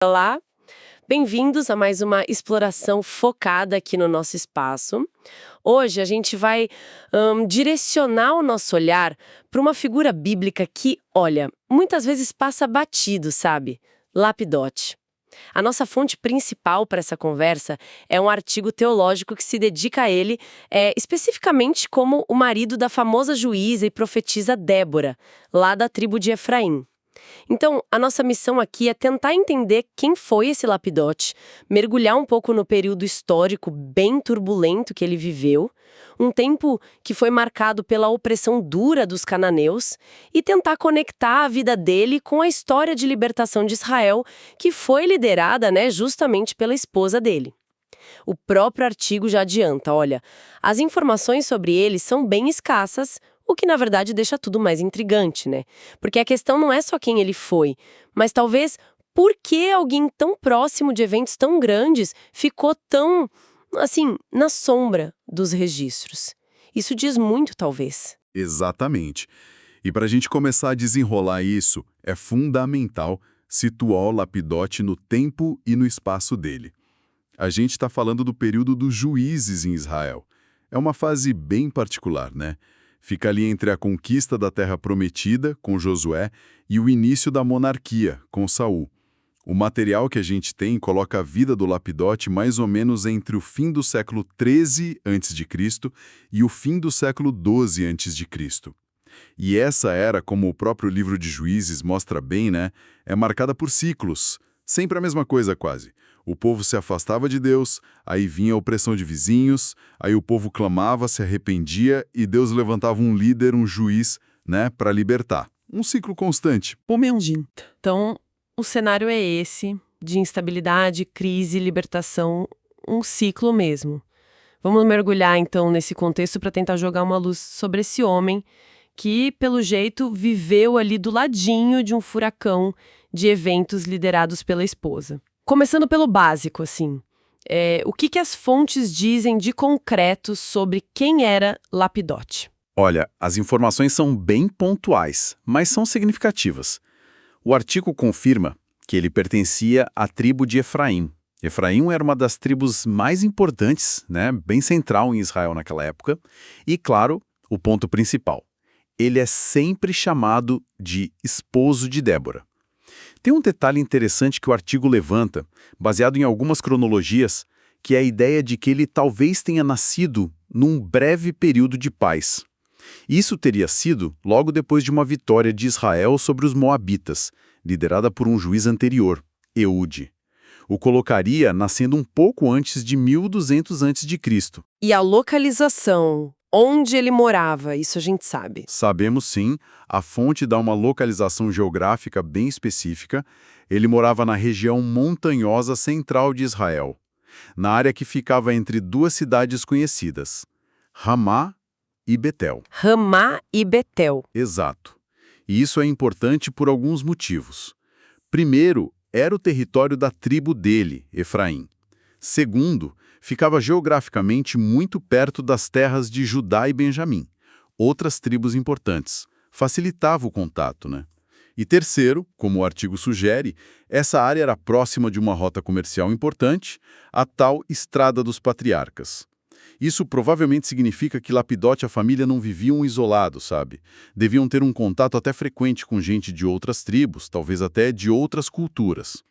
Olá, bem-vindos a mais uma exploração focada aqui no nosso espaço. Hoje a gente vai direcionar o nosso olhar para uma figura bíblica que, olha, muitas vezes passa batido, sabe? Lapidote. A nossa fonte principal para essa conversa é um artigo teológico que se dedica a ele, especificamente como o marido da famosa juíza e profetisa Débora, lá da tribo de Efraim. Então, a nossa missão aqui é tentar entender quem foi esse Lapidote, mergulhar um pouco no período histórico bem turbulento que ele viveu, um tempo que foi marcado pela opressão dura dos cananeus, e tentar conectar a vida dele com a história de libertação de Israel, que foi liderada, justamente pela esposa dele. O próprio artigo já adianta, olha, as informações sobre ele são bem escassas, o que na verdade deixa tudo mais intrigante, né? Porque a questão não é só quem ele foi, mas talvez por que alguém tão próximo de eventos tão grandes ficou tão, assim, na sombra dos registros. Isso diz muito, talvez. Exatamente. E para a gente começar a desenrolar isso, é fundamental situar o Lapidote no tempo e no espaço dele. A gente está falando do período dos juízes em Israel. É uma fase bem particular, né? Fica ali entre a conquista da Terra Prometida, com Josué, e o início da monarquia, com Saul. O material que a gente tem coloca a vida do Lapidote mais ou menos entre o fim do século XIII a.C. e o fim do século XII a.C. E essa era, como o próprio livro de Juízes mostra bem, é marcada por ciclos. Sempre a mesma coisa, quase. O povo se afastava de Deus, aí vinha a opressão de vizinhos, aí o povo clamava, se arrependia e Deus levantava um líder, um juiz, para libertar. Um ciclo constante. Então, o cenário é esse, de instabilidade, crise, libertação, um ciclo mesmo. Vamos mergulhar, então, nesse contexto para tentar jogar uma luz sobre esse homem que, pelo jeito, viveu ali do ladinho de um furacão de eventos liderados pela esposa. Começando pelo básico, assim, o que as fontes dizem de concreto sobre quem era Lapidote? Olha, as informações são bem pontuais, mas são significativas. O artigo confirma que ele pertencia à tribo de Efraim. Efraim era uma das tribos mais importantes, bem central em Israel naquela época. E, claro, o ponto principal. Ele é sempre chamado de esposo de Débora. Tem um detalhe interessante que o artigo levanta, baseado em algumas cronologias, que é a ideia de que ele talvez tenha nascido num breve período de paz. Isso teria sido logo depois de uma vitória de Israel sobre os Moabitas, liderada por um juiz anterior, Eude. O colocaria nascendo um pouco antes de 1200 a.C. E a localização, onde ele morava, isso a gente sabe. Sabemos sim, a fonte dá uma localização geográfica bem específica. Ele morava na região montanhosa central de Israel, na área que ficava entre duas cidades conhecidas, Ramá e Betel. Ramá e Betel. Exato. E isso é importante por alguns motivos. Primeiro, era o território da tribo dele, Efraim. Segundo, ficava geograficamente muito perto das terras de Judá e Benjamim, outras tribos importantes. Facilitava o contato, E terceiro, como o artigo sugere, essa área era próxima de uma rota comercial importante, a tal Estrada dos Patriarcas. Isso provavelmente significa que Lapidote e a família não viviam isolados, sabe? Deviam ter um contato até frequente com gente de outras tribos, talvez até de outras culturas.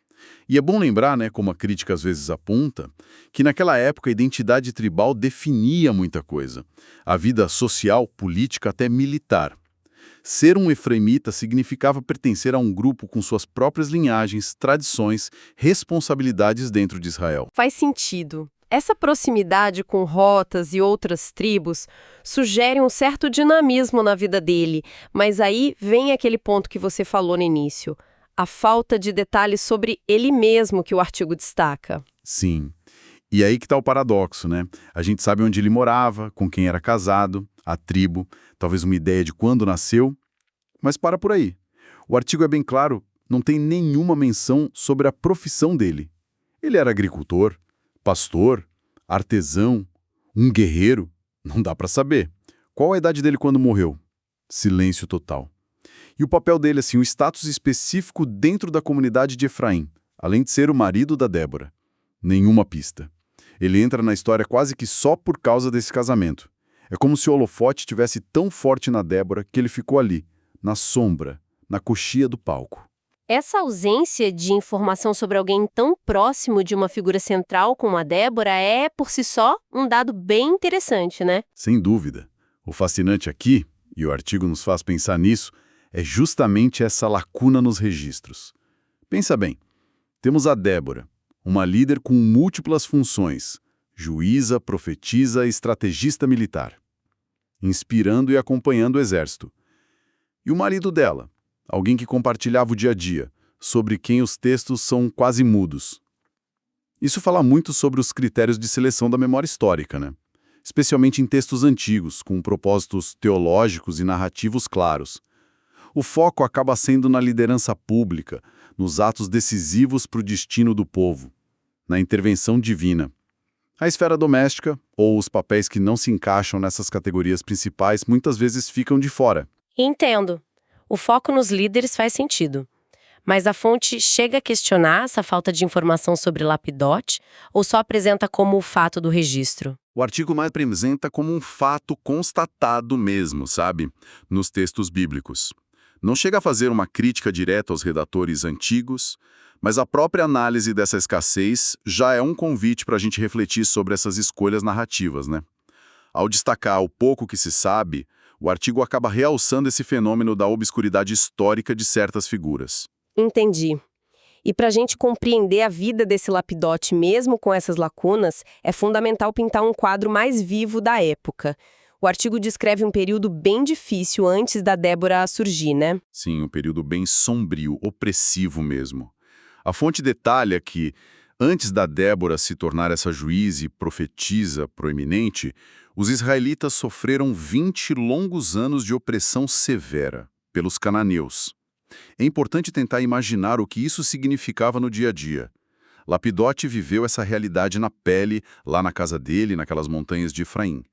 E é bom lembrar, como a crítica às vezes aponta, que naquela época a identidade tribal definia muita coisa. A vida social, política, até militar. Ser um efraimita significava pertencer a um grupo com suas próprias linhagens, tradições, responsabilidades dentro de Israel. Faz sentido. Essa proximidade com rotas e outras tribos sugere um certo dinamismo na vida dele, mas aí vem aquele ponto que você falou no início, a falta de detalhes sobre ele mesmo que o artigo destaca. Sim. E aí que está o paradoxo, A gente sabe onde ele morava, com quem era casado, a tribo, talvez uma ideia de quando nasceu, mas para por aí. O artigo é bem claro, não tem nenhuma menção sobre a profissão dele. Ele era agricultor, pastor, artesão, um guerreiro, não dá para saber. Qual a idade dele quando morreu? Silêncio total. E o papel dele, o status específico dentro da comunidade de Efraim? Além de ser o marido da Débora. Nenhuma pista. Ele entra na história quase que só por causa desse casamento. É como se o holofote tivesse tão forte na Débora que ele ficou ali, na sombra, na coxia do palco. Essa ausência de informação sobre alguém tão próximo de uma figura central como a Débora é, por si só, um dado bem interessante, né? Sem dúvida. O fascinante aqui, e o artigo nos faz pensar nisso, é justamente essa lacuna nos registros. Pensa bem, temos a Débora, uma líder com múltiplas funções, juíza, profetisa e estrategista militar, inspirando e acompanhando o exército. E o marido dela, alguém que compartilhava o dia a dia, sobre quem os textos são quase mudos. Isso fala muito sobre os critérios de seleção da memória histórica, né? Especialmente em textos antigos, com propósitos teológicos e narrativos claros. O foco acaba sendo na liderança pública, nos atos decisivos para o destino do povo, na intervenção divina. A esfera doméstica, ou os papéis que não se encaixam nessas categorias principais, muitas vezes ficam de fora. Entendo. O foco nos líderes faz sentido. Mas a fonte chega a questionar essa falta de informação sobre Lapidote ou só apresenta como o fato do registro? O artigo mais apresenta como um fato constatado mesmo, sabe? Nos textos bíblicos. Não chega a fazer uma crítica direta aos redatores antigos, mas a própria análise dessa escassez já é um convite para a gente refletir sobre essas escolhas narrativas, né? Ao destacar o pouco que se sabe, o artigo acaba realçando esse fenômeno da obscuridade histórica de certas figuras. Entendi. E para a gente compreender a vida desse Lapidote mesmo com essas lacunas, é fundamental pintar um quadro mais vivo da época. O artigo descreve um período bem difícil antes da Débora surgir, né? Sim, um período bem sombrio, opressivo mesmo. A fonte detalha que, antes da Débora se tornar essa juíza e profetisa proeminente, os israelitas sofreram 20 longos anos de opressão severa pelos cananeus. É importante tentar imaginar o que isso significava no dia a dia. Lapidote viveu essa realidade na pele, lá na casa dele, naquelas montanhas de Efraim.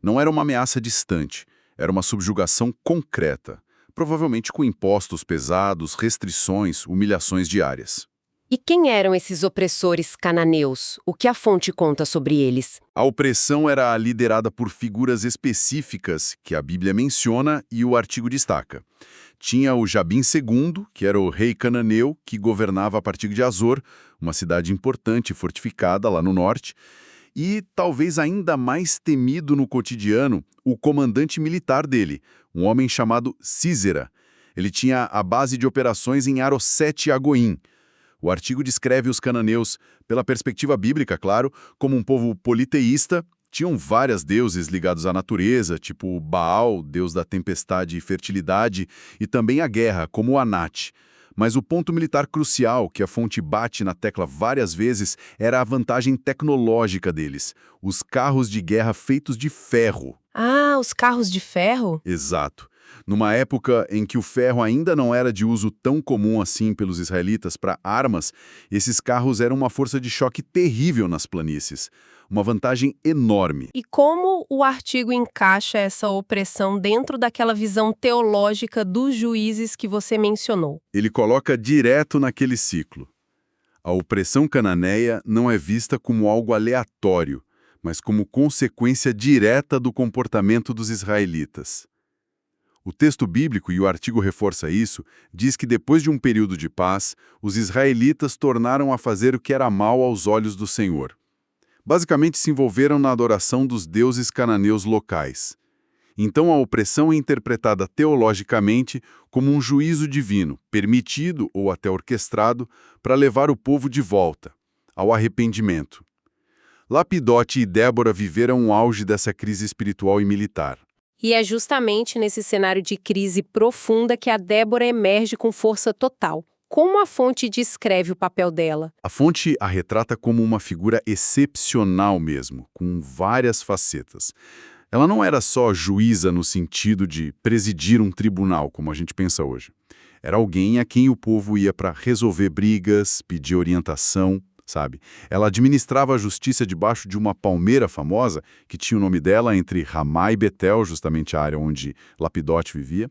Não era uma ameaça distante, era uma subjugação concreta, provavelmente com impostos pesados, restrições, humilhações diárias. E quem eram esses opressores cananeus? O que a fonte conta sobre eles? A opressão era liderada por figuras específicas que a Bíblia menciona e o artigo destaca. Tinha o Jabim II, que era o rei cananeu, que governava a partir de Azor, uma cidade importante e fortificada lá no norte, e, talvez ainda mais temido no cotidiano, o comandante militar dele, um homem chamado Sísera. Ele tinha a base de operações em Arosete Agoim. O artigo descreve os cananeus, pela perspectiva bíblica, claro, como um povo politeísta. Tinham vários deuses ligados à natureza, tipo Baal, deus da tempestade e fertilidade, e também a guerra, como o Anat. Mas o ponto militar crucial, que a fonte bate na tecla várias vezes, era a vantagem tecnológica deles. Os carros de guerra feitos de ferro. Ah, os carros de ferro? Exato. Numa época em que o ferro ainda não era de uso tão comum assim pelos israelitas para armas, esses carros eram uma força de choque terrível nas planícies. Uma vantagem enorme. E como o artigo encaixa essa opressão dentro daquela visão teológica dos juízes que você mencionou? Ele coloca direto naquele ciclo. A opressão cananeia não é vista como algo aleatório, mas como consequência direta do comportamento dos israelitas. O texto bíblico, e o artigo reforça isso, diz que depois de um período de paz, os israelitas tornaram a fazer o que era mal aos olhos do Senhor. Basicamente se envolveram na adoração dos deuses cananeus locais. Então a opressão é interpretada teologicamente como um juízo divino, permitido ou até orquestrado, para levar o povo de volta, ao arrependimento. Lapidote e Débora viveram um auge dessa crise espiritual e militar. E é justamente nesse cenário de crise profunda que a Débora emerge com força total. Como a fonte descreve o papel dela? A fonte a retrata como uma figura excepcional mesmo, com várias facetas. Ela não era só juíza no sentido de presidir um tribunal, como a gente pensa hoje. Era alguém a quem o povo ia para resolver brigas, pedir orientação, sabe? Ela administrava a justiça debaixo de uma palmeira famosa, que tinha o nome dela entre Ramá e Betel, justamente a área onde Lapidote vivia.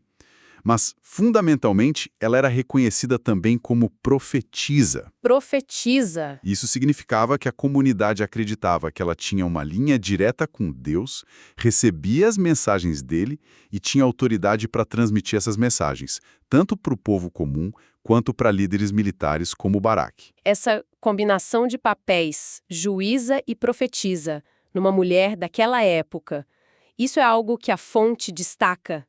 Mas, fundamentalmente, ela era reconhecida também como profetisa. Profetiza. Isso significava que a comunidade acreditava que ela tinha uma linha direta com Deus, recebia as mensagens dele e tinha autoridade para transmitir essas mensagens, tanto para o povo comum quanto para líderes militares como Baraque. Essa combinação de papéis, juíza e profetiza, numa mulher daquela época, isso é algo que a fonte destaca.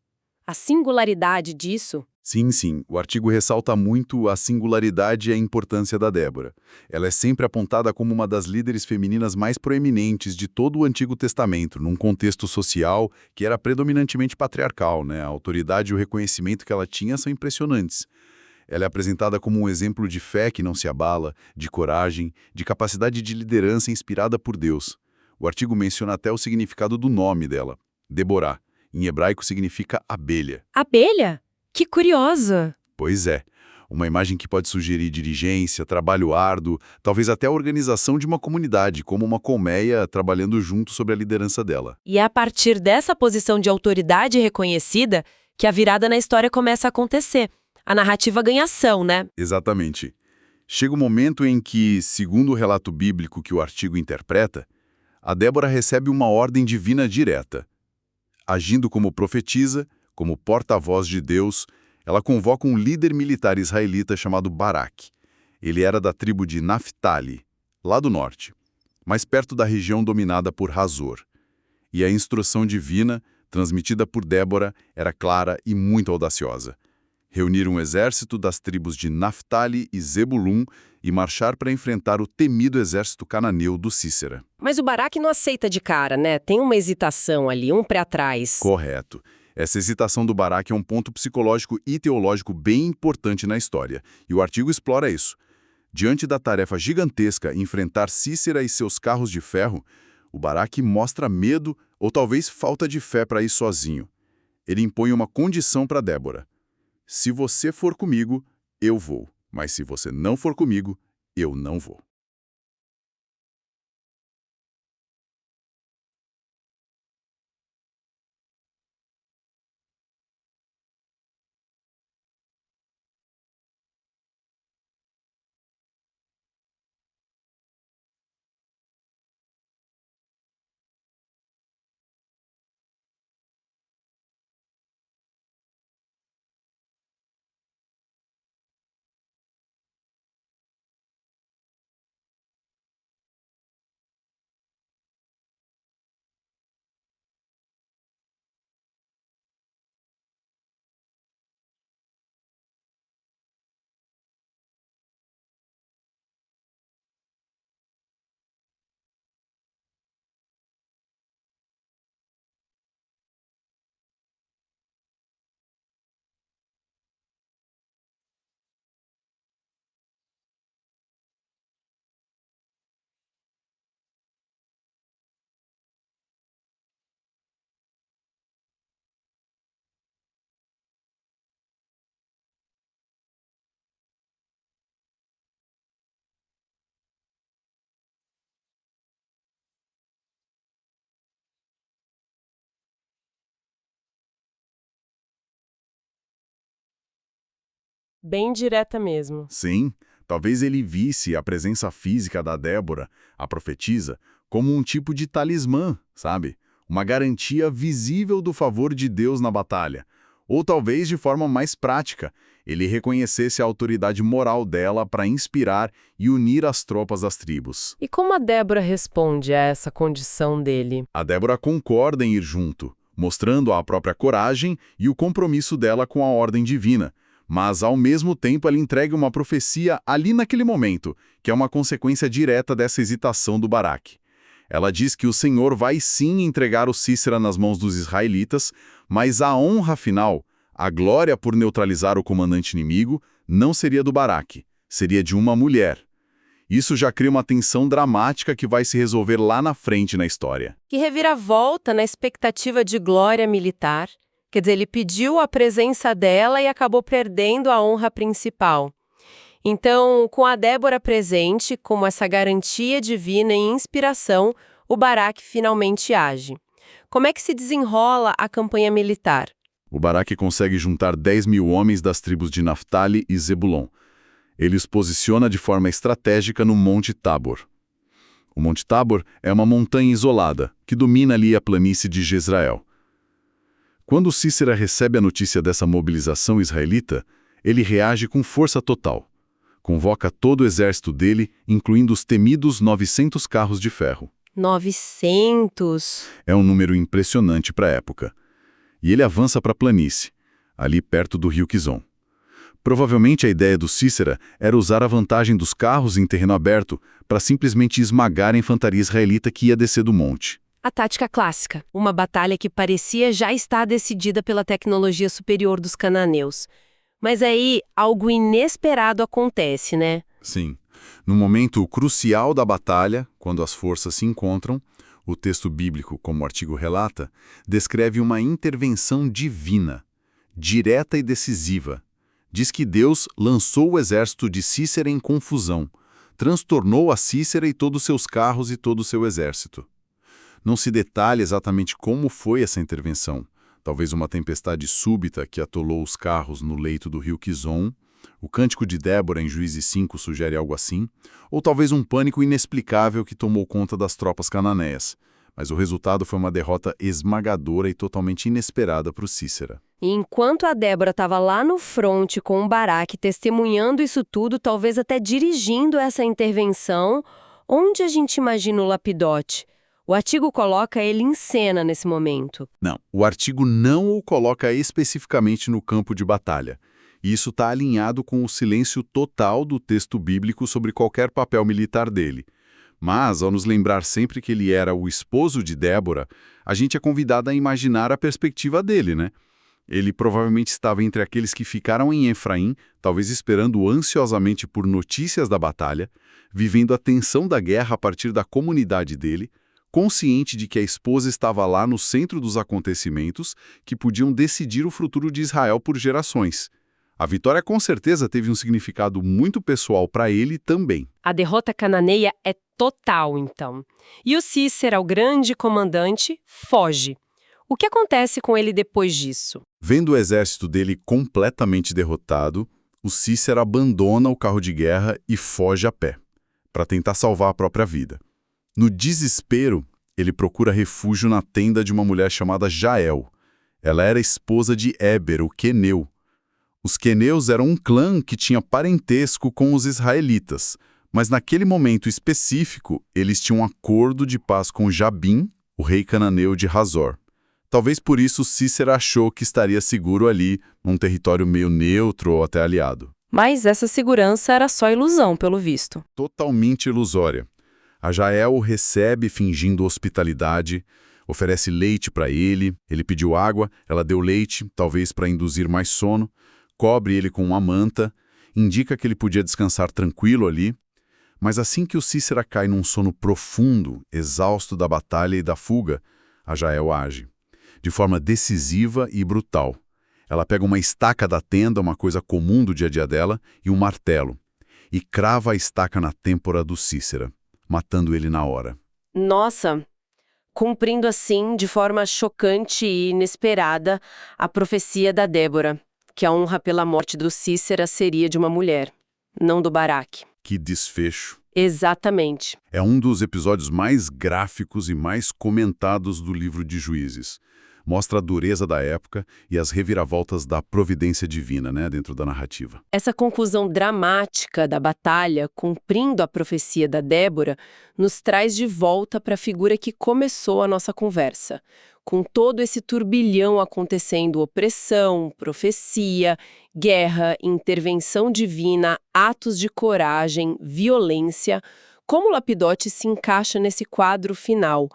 A singularidade disso. Sim, sim. O artigo ressalta muito a singularidade e a importância da Débora. Ela é sempre apontada como uma das líderes femininas mais proeminentes de todo o Antigo Testamento, num contexto social que era predominantemente patriarcal, né? A autoridade e o reconhecimento que ela tinha são impressionantes. Ela é apresentada como um exemplo de fé que não se abala, de coragem, de capacidade de liderança inspirada por Deus. O artigo menciona até o significado do nome dela, Deborah. Em hebraico significa abelha. Abelha? Que curiosa! Pois é, uma imagem que pode sugerir dirigência, trabalho árduo, talvez até a organização de uma comunidade, como uma colmeia trabalhando junto sobre a liderança dela. E é a partir dessa posição de autoridade reconhecida que a virada na história começa a acontecer. A narrativa ganha ação, né? Exatamente. Chega o momento em que, segundo o relato bíblico que o artigo interpreta, a Débora recebe uma ordem divina direta. Agindo como profetisa, como porta-voz de Deus, ela convoca um líder militar israelita chamado Baraque. Ele era da tribo de Naftali, lá do norte, mais perto da região dominada por Hazor. E a instrução divina, transmitida por Débora, era clara e muito audaciosa. Reunir um exército das tribos de Naftali e Zebulun e marchar para enfrentar o temido exército cananeu do Sísera. Mas o Baraque não aceita de cara, né? Tem uma hesitação ali, um pé atrás. Correto. Essa hesitação do Baraque é um ponto psicológico e teológico bem importante na história, e o artigo explora isso. Diante da tarefa gigantesca enfrentar Sísera e seus carros de ferro, o Baraque mostra medo ou talvez falta de fé para ir sozinho. Ele impõe uma condição para Débora. Se você for comigo, eu vou. Mas se você não for comigo, eu não vou. Bem direta mesmo. Sim, talvez ele visse a presença física da Débora, a profetisa, como um tipo de talismã, sabe? Uma garantia visível do favor de Deus na batalha. Ou talvez, de forma mais prática, ele reconhecesse a autoridade moral dela para inspirar e unir as tropas das tribos. E como a Débora responde a essa condição dele? A Débora concorda em ir junto, mostrando a própria coragem e o compromisso dela com a ordem divina. Mas, ao mesmo tempo, ela entrega uma profecia ali naquele momento, que é uma consequência direta dessa hesitação do Baraque. Ela diz que o Senhor vai sim entregar o Sísera nas mãos dos israelitas, mas a honra final, a glória por neutralizar o comandante inimigo, não seria do Baraque, seria de uma mulher. Isso já cria uma tensão dramática que vai se resolver lá na frente na história. Que reviravolta na expectativa de glória militar. Quer dizer, ele pediu a presença dela e acabou perdendo a honra principal. Então, com a Débora presente, como essa garantia divina e inspiração, o Baraque finalmente age. Como é que se desenrola a campanha militar? O Baraque consegue juntar 10.000 homens das tribos de Naftali e Zebulon. Ele os posiciona de forma estratégica no Monte Tabor. O Monte Tabor é uma montanha isolada, que domina ali a planície de Jezrael. Quando Cícera recebe a notícia dessa mobilização israelita, ele reage com força total. Convoca todo o exército dele, incluindo os temidos 900 carros de ferro. 900? É um número impressionante para a época. E ele avança para a planície, ali perto do rio Quizon. Provavelmente a ideia do Cícera era usar a vantagem dos carros em terreno aberto para simplesmente esmagar a infantaria israelita que ia descer do monte. A tática clássica, uma batalha que parecia já estar decidida pela tecnologia superior dos cananeus. Mas aí algo inesperado acontece, né? Sim. No momento crucial da batalha, quando as forças se encontram, o texto bíblico, como o artigo relata, descreve uma intervenção divina, direta e decisiva. Diz que Deus lançou o exército de Cícera em confusão, transtornou a Cícera e todos seus carros e todo o seu exército. Não se detalha exatamente como foi essa intervenção. Talvez uma tempestade súbita que atolou os carros no leito do rio Quizon. O cântico de Débora em Juízes 5 sugere algo assim. Ou talvez um pânico inexplicável que tomou conta das tropas cananeias. Mas o resultado foi uma derrota esmagadora e totalmente inesperada para o Cícera. E enquanto a Débora estava lá no fronte com o Baraque testemunhando isso tudo, talvez até dirigindo essa intervenção, onde a gente imagina o Lapidote? O artigo coloca ele em cena nesse momento. Não, o artigo não o coloca especificamente no campo de batalha. E isso está alinhado com o silêncio total do texto bíblico sobre qualquer papel militar dele. Mas, ao nos lembrar sempre que ele era o esposo de Débora, a gente é convidado a imaginar a perspectiva dele, né? Ele provavelmente estava entre aqueles que ficaram em Efraim, talvez esperando ansiosamente por notícias da batalha, vivendo a tensão da guerra a partir da comunidade dele, consciente de que a esposa estava lá no centro dos acontecimentos que podiam decidir o futuro de Israel por gerações. A vitória com certeza teve um significado muito pessoal para ele também. A derrota cananeia é total, então. E o Cícera, o grande comandante, foge. O que acontece com ele depois disso? Vendo o exército dele completamente derrotado, o Cícera abandona o carro de guerra e foge a pé, para tentar salvar a própria vida. No desespero, ele procura refúgio na tenda de uma mulher chamada Jael. Ela era esposa de Éber, o queneu. Os queneus eram um clã que tinha parentesco com os israelitas, mas naquele momento específico, eles tinham um acordo de paz com Jabim, o rei cananeu de Hazor. Talvez por isso Cícera achou que estaria seguro ali, num território meio neutro ou até aliado. Mas essa segurança era só ilusão, pelo visto. Totalmente ilusória. A Jael o recebe fingindo hospitalidade, oferece leite para ele pediu água, ela deu leite, talvez para induzir mais sono, cobre ele com uma manta, indica que ele podia descansar tranquilo ali, mas assim que o Cícera cai num sono profundo, exausto da batalha e da fuga, a Jael age, de forma decisiva e brutal. Ela pega uma estaca da tenda, uma coisa comum do dia a dia dela, e um martelo, e crava a estaca na têmpora do Cícera, matando ele na hora. Nossa, cumprindo assim, de forma chocante e inesperada, a profecia da Débora, que a honra pela morte do Cícera seria de uma mulher, não do Baraque. Que desfecho! Exatamente. É um dos episódios mais gráficos e mais comentados do livro de Juízes. Mostra a dureza da época e as reviravoltas da providência divina, dentro da narrativa. Essa conclusão dramática da batalha, cumprindo a profecia da Débora, nos traz de volta para a figura que começou a nossa conversa. Com todo esse turbilhão acontecendo, opressão, profecia, guerra, intervenção divina, atos de coragem, violência, como o Lapidote se encaixa nesse quadro final?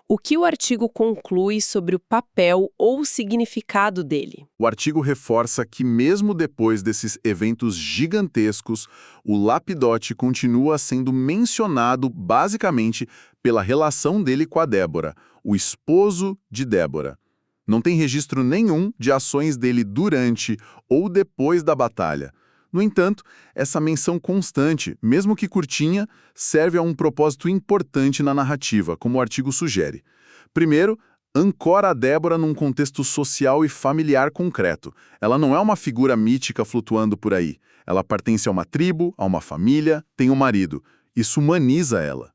O que o artigo conclui sobre o papel ou o significado dele? O artigo reforça que mesmo depois desses eventos gigantescos, o Lapidote continua sendo mencionado basicamente pela relação dele com a Débora, o esposo de Débora. Não tem registro nenhum de ações dele durante ou depois da batalha. No entanto, essa menção constante, mesmo que curtinha, serve a um propósito importante na narrativa, como o artigo sugere. Primeiro, ancora a Débora num contexto social e familiar concreto. Ela não é uma figura mítica flutuando por aí. Ela pertence a uma tribo, a uma família, tem um marido. Isso humaniza ela.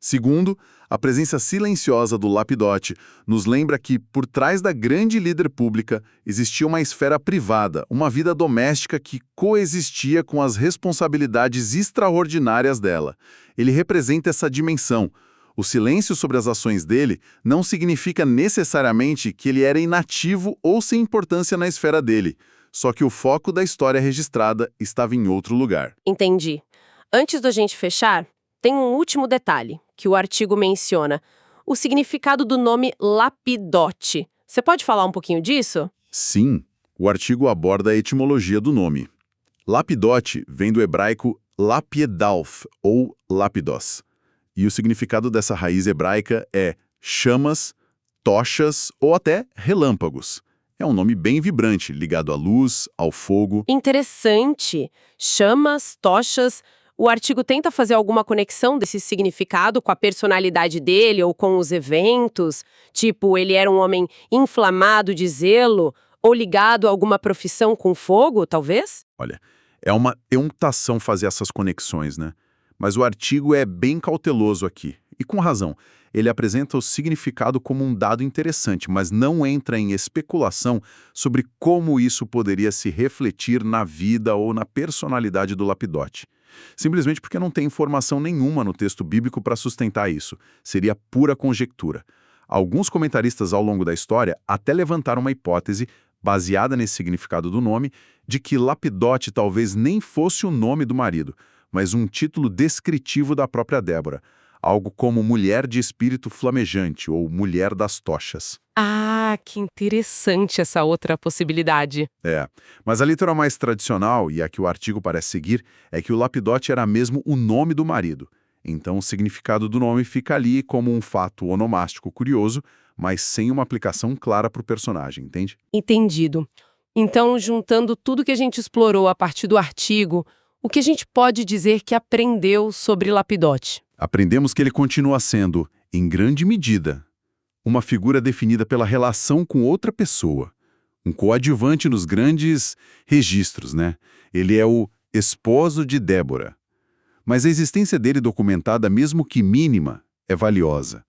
Segundo, a presença silenciosa do Lapidote nos lembra que, por trás da grande líder pública, existia uma esfera privada, uma vida doméstica que coexistia com as responsabilidades extraordinárias dela. Ele representa essa dimensão. O silêncio sobre as ações dele não significa necessariamente que ele era inativo ou sem importância na esfera dele, só que o foco da história registrada estava em outro lugar. Entendi. Antes da gente fechar, tem um último detalhe que o artigo menciona: o significado do nome Lapidote. Você pode falar um pouquinho disso? Sim, o artigo aborda a etimologia do nome. Lapidote vem do hebraico lapiedalf, ou lapidos. E o significado dessa raiz hebraica é chamas, tochas ou até relâmpagos. É um nome bem vibrante, ligado à luz, ao fogo. Interessante. Chamas, tochas. O artigo tenta fazer alguma conexão desse significado com a personalidade dele ou com os eventos? Tipo, ele era um homem inflamado de zelo ou ligado a alguma profissão com fogo, talvez? Olha, é uma tentação fazer essas conexões, né? Mas o artigo é bem cauteloso aqui, e com razão. Ele apresenta o significado como um dado interessante, mas não entra em especulação sobre como isso poderia se refletir na vida ou na personalidade do Lapidote. Simplesmente porque não tem informação nenhuma no texto bíblico para sustentar isso. Seria pura conjectura. Alguns comentaristas ao longo da história até levantaram uma hipótese, baseada nesse significado do nome, de que Lapidote talvez nem fosse o nome do marido, mas um título descritivo da própria Débora, algo como mulher de espírito flamejante ou mulher das tochas. Ah, que interessante essa outra possibilidade. Mas a leitura mais tradicional, e a que o artigo parece seguir, é que o Lapidote era mesmo o nome do marido. Então o significado do nome fica ali como um fato onomástico curioso, mas sem uma aplicação clara para o personagem, entende? Entendido. Então, juntando tudo que a gente explorou a partir do artigo, o que a gente pode dizer que aprendeu sobre Lapidote? Aprendemos que ele continua sendo, em grande medida, uma figura definida pela relação com outra pessoa, um coadjuvante nos grandes registros, né? Ele é o esposo de Débora. Mas a existência dele documentada, mesmo que mínima, é valiosa.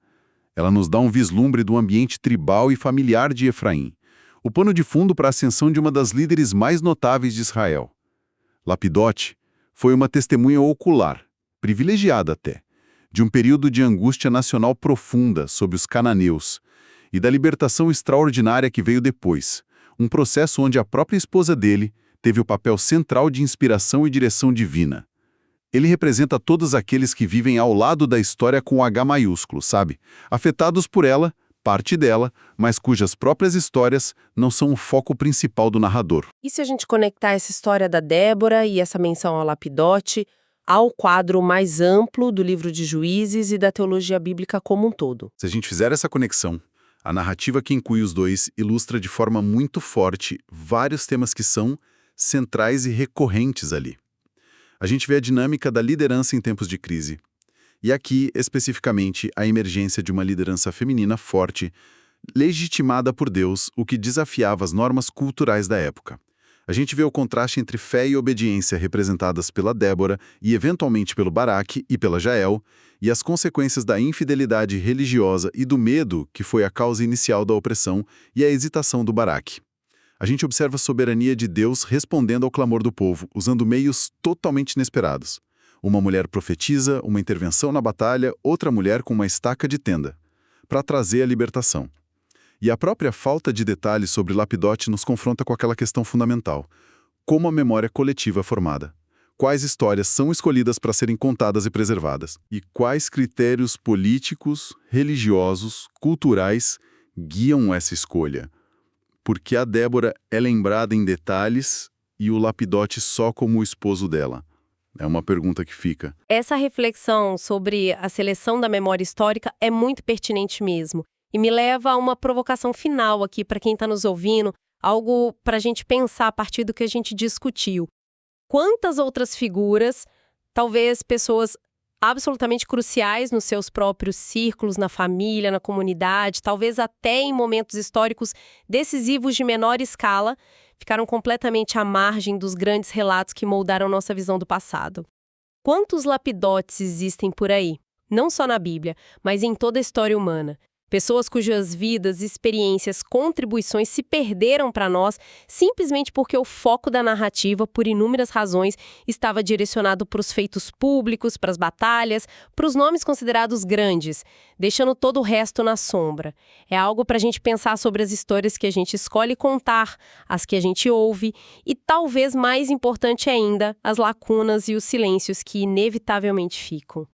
Ela nos dá um vislumbre do ambiente tribal e familiar de Efraim, o pano de fundo para a ascensão de uma das líderes mais notáveis de Israel. Lapidote foi uma testemunha ocular, privilegiada até, de um período de angústia nacional profunda sob os cananeus e da libertação extraordinária que veio depois, um processo onde a própria esposa dele teve o papel central de inspiração e direção divina. Ele representa todos aqueles que vivem ao lado da história com H maiúsculo, sabe? Afetados por ela, parte dela, mas cujas próprias histórias não são o foco principal do narrador. E se a gente conectar essa história da Débora e essa menção ao Lapidote ao quadro mais amplo do livro de Juízes e da teologia bíblica como um todo? Se a gente fizer essa conexão, a narrativa que inclui os dois ilustra de forma muito forte vários temas que são centrais e recorrentes ali. A gente vê a dinâmica da liderança em tempos de crise. E aqui, especificamente, a emergência de uma liderança feminina forte, legitimada por Deus, o que desafiava as normas culturais da época. A gente vê o contraste entre fé e obediência representadas pela Débora e, eventualmente, pelo Baraque e pela Jael, e as consequências da infidelidade religiosa e do medo, que foi a causa inicial da opressão, e a hesitação do Baraque. A gente observa a soberania de Deus respondendo ao clamor do povo, usando meios totalmente inesperados. Uma mulher profetiza, uma intervenção na batalha, outra mulher com uma estaca de tenda, para trazer a libertação. E a própria falta de detalhes sobre Lapidote nos confronta com aquela questão fundamental. Como a memória coletiva é formada? Quais histórias são escolhidas para serem contadas e preservadas? E quais critérios políticos, religiosos, culturais guiam essa escolha? Porque a Débora é lembrada em detalhes e o Lapidote só como o esposo dela? É uma pergunta que fica. Essa reflexão sobre a seleção da memória histórica é muito pertinente mesmo. E me leva a uma provocação final aqui para quem está nos ouvindo, algo para a gente pensar a partir do que a gente discutiu. Quantas outras figuras, talvez pessoas absolutamente cruciais nos seus próprios círculos, na família, na comunidade, talvez até em momentos históricos decisivos de menor escala, ficaram completamente à margem dos grandes relatos que moldaram nossa visão do passado. Quantos lapidotes existem por aí? Não só na Bíblia, mas em toda a história humana. Pessoas cujas vidas, experiências, contribuições se perderam para nós simplesmente porque o foco da narrativa, por inúmeras razões, estava direcionado para os feitos públicos, para as batalhas, para os nomes considerados grandes, deixando todo o resto na sombra. É algo para a gente pensar sobre as histórias que a gente escolhe contar, as que a gente ouve e, talvez mais importante ainda, as lacunas e os silêncios que inevitavelmente ficam.